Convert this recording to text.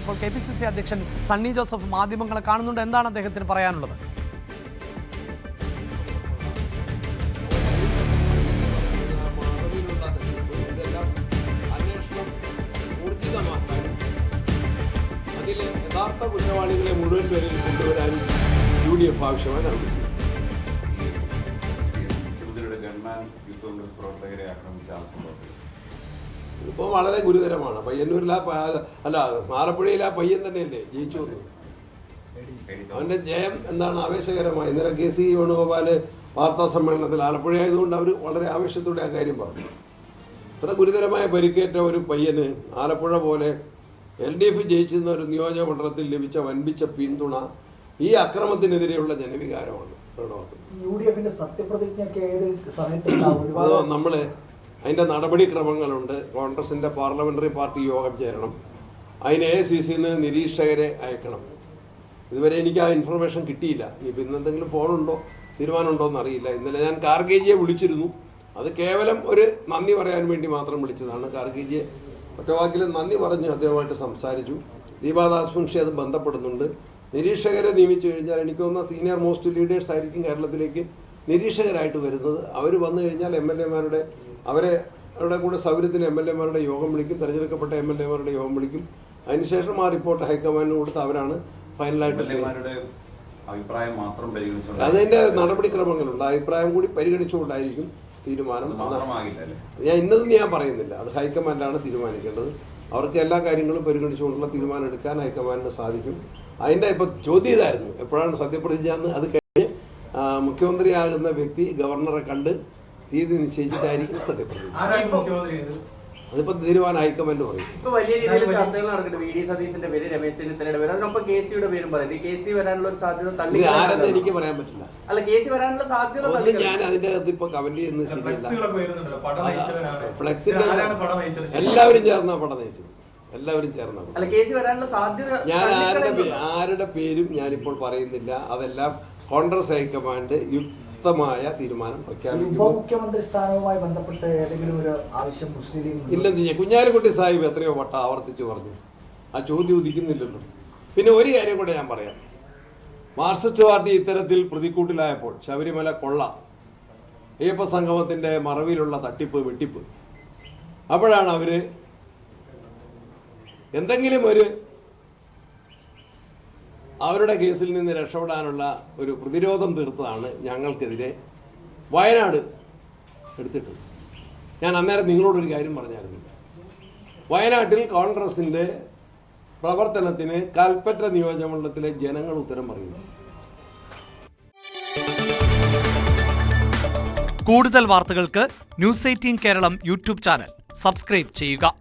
ഇപ്പോൾ KPCC അധ്യക്ഷൻ സണ്ണി ജോസഫ് മാധ്യമങ്ങളെ കാണുന്നുണ്ട്. എന്താണ് അദ്ദേഹത്തിന് പറയാനുള്ളത്? അതിലെ യഥാർത്ഥ കുറ്റവാളികളെ മുഴുവൻ പേരിൽ കൊണ്ടുവരാനും UDF ആവശ്യമായി നടത്തി. ഇപ്പോൾ വളരെ ഗുരുതരമാണ്. പയ്യന്നൂരിലെ ആലപ്പുഴയിലെ ആ പയ്യൻ തന്നെയല്ലേ ജയിച്ചു വന്നത്. അവന്റെ ജയം എന്താണ് ആവേശകരമായി. ഇന്നലെ KC വേണുഗോപാൽ വാർത്താ സമ്മേളനത്തിൽ ആലപ്പുഴ ആയതുകൊണ്ട് അവർ വളരെ ആവേശത്തോടെ ആ കാര്യം പറഞ്ഞു. ഇത്ര ഗുരുതരമായ പരിക്കേറ്റ ഒരു പയ്യന് ആലപ്പുഴ പോലെ LDF ജയിച്ചിരുന്ന ഒരു നിയോജക മണ്ഡലത്തിൽ ലഭിച്ച വൻപിച്ച പിന്തുണ ഈ അക്രമത്തിനെതിരെയുള്ള ജനവികാരമാണ്. നമ്മള് അതിന്റെ നടപടിക്രമങ്ങളുണ്ട്. കോൺഗ്രസിന്റെ പാർലമെന്ററി പാർട്ടി യോഗം ചേരണം. അതിന് AICC നിരീക്ഷകരെ അയക്കണം. ഇതുവരെ എനിക്ക് ആ ഇൻഫർമേഷൻ കിട്ടിയില്ല. ഇനിയിപ്പോൾ ഇന്നെന്തെങ്കിലും ഫോണുണ്ടോ തീരുമാനമുണ്ടോ എന്നറിയില്ല. ഇന്നലെ ഞാൻ കാർഗേജിയെ വിളിച്ചിരുന്നു. അത് കേവലം ഒരു നന്ദി പറയാൻ വേണ്ടി മാത്രം വിളിച്ചതാണ്. കാർഗേജിയെ ഒറ്റവാക്കിൽ നന്ദി പറഞ്ഞ് അദ്ദേഹമായിട്ട് സംസാരിച്ചു. ദീപാദാസ് മുൻഷി അത് ബന്ധപ്പെടുന്നുണ്ട്. നിരീക്ഷകരെ നിയമിച്ചു കഴിഞ്ഞാൽ എനിക്ക് തോന്നുന്ന സീനിയർ മോസ്റ്റ് ലീഡേഴ്സ് ആയിരിക്കും കേരളത്തിലേക്ക് നിരീക്ഷകരായിട്ട് വരുന്നത്. അവർ വന്നു കഴിഞ്ഞാൽ MLA-മാരുടെ അവരുടെ കൂടെ സൗകര്യത്തിന് MLA-മാരുടെ യോഗം വിളിക്കും. തിരഞ്ഞെടുക്കപ്പെട്ട MLA-മാരുടെ യോഗം വിളിക്കും. അതിനുശേഷം ആ റിപ്പോർട്ട് ഹൈക്കമാൻഡിന് കൊടുത്ത് അവരാണ് ഫൈനലായിട്ട് അതിന്റെ നടപടിക്രമങ്ങളുണ്ട്. അഭിപ്രായം കൂടി പരിഗണിച്ചുകൊണ്ടായിരിക്കും തീരുമാനം. ഞാൻ ഇന്നതെന്ന് ഞാൻ പറയുന്നില്ല. അത് ഹൈക്കമാൻഡാണ് തീരുമാനിക്കേണ്ടത്. അവർക്ക് എല്ലാ കാര്യങ്ങളും പരിഗണിച്ചുകൊണ്ടുള്ള തീരുമാനം എടുക്കാൻ ഹൈക്കമാൻഡിന് സാധിക്കും. അതിന്റെ ഇപ്പൊ ചോദ്യം ഇതായിരുന്നു, എപ്പോഴാണ് സത്യപ്രതിജ്ഞ എന്ന്. അത് കഴിഞ്ഞ് മുഖ്യമന്ത്രിയാകുന്ന വ്യക്തി ഗവർണറെ കണ്ട് തീയതി നിശ്ചയിച്ചിട്ടായിരിക്കും സത്യപ്രതിജ്ഞ. അതിപ്പോ തീരുമാനം ഹൈക്കമാൻഡ് പറയും. ഇപ്പൊ വലിയ രീതിയിൽ ചർച്ചകൾ നടക്കുന്നുണ്ട്. VD സതീശന്റെ പേര്, രമേശ് ചെന്നിത്തലയുടെ പേര്, അതിനൊപ്പം KC-യുടെ പേരും പറയുന്നത്. KC വരാനുള്ള ഒരു സാധ്യത തള്ളി ആരെന്ന് എനിക്ക് പറയാൻ പറ്റില്ല. അല്ല, KC വരാനുള്ള സാധ്യത ഒന്നും ഞാൻ അതിന്റെ അകത്ത് ഇപ്പൊ കമന്റ് ചെയ്യുന്നത് ശരിയല്ല. ഫ്ലെക്സിന്റെ എല്ലാവരും ചേർന്നാ പടം നയിച്ചത്. എല്ലാവരും ചേർന്ന ഞാൻ ആരുടെ പേരും ഞാനിപ്പോൾ പറയുന്നില്ല. അതെല്ലാം കോൺഗ്രസ് ഹൈക്കമാൻഡ് യുക്തമായ തീരുമാനം പ്രഖ്യാപിക്കും. ഉപമുഖ്യമന്ത്രി സ്ഥാനവുമായി ബന്ധപ്പെട്ട് ഏതെങ്കിലും ഒരു ആവശ്യം മുസ്ലിം ലീഗ് ഇല്ലെന്ന് കുഞ്ഞാലിക്കുട്ടി സാഹിബ് എത്രയോ വട്ടം ആവർത്തിച്ച് പറഞ്ഞു. ആ ചോദ്യം ഉദിക്കുന്നില്ലല്ലോ. പിന്നെ ഒരു കാര്യം കൂടെ ഞാൻ പറയാം. മാർക്സിസ്റ്റ് പാർട്ടി ഇത്തരത്തിൽ പ്രതിക്കൂട്ടിലായപ്പോൾ ശബരിമല കൊള്ള, അയ്യപ്പ സംഗമത്തിന്റെ മറവിലുള്ള തട്ടിപ്പ് വെട്ടിപ്പ്, അപ്പോഴാണ് അവര് എന്തെങ്കിലും ഒരു അവരുടെ കേസിൽ നിന്ന് രക്ഷപ്പെടാനുള്ള ഒരു പ്രതിരോധം തീർത്തതാണ് ഞങ്ങൾക്കെതിരെ വയനാട് എടുത്തിട്ടത്. ഞാൻ അന്നേരം നിങ്ങളോടൊരു കാര്യം പറഞ്ഞായിരുന്നു. വയനാട്ടിൽ കോൺഗ്രസിന്റെ പ്രവർത്തനത്തിന് കൽപ്പറ്റ നിയോജകമണ്ഡലത്തിലെ ജനങ്ങൾ ഉത്തരം പറയുന്നു. കൂടുതൽ വാർത്തകൾക്ക് News 18 Keralam YouTube channel subscribe ചെയ്യുക.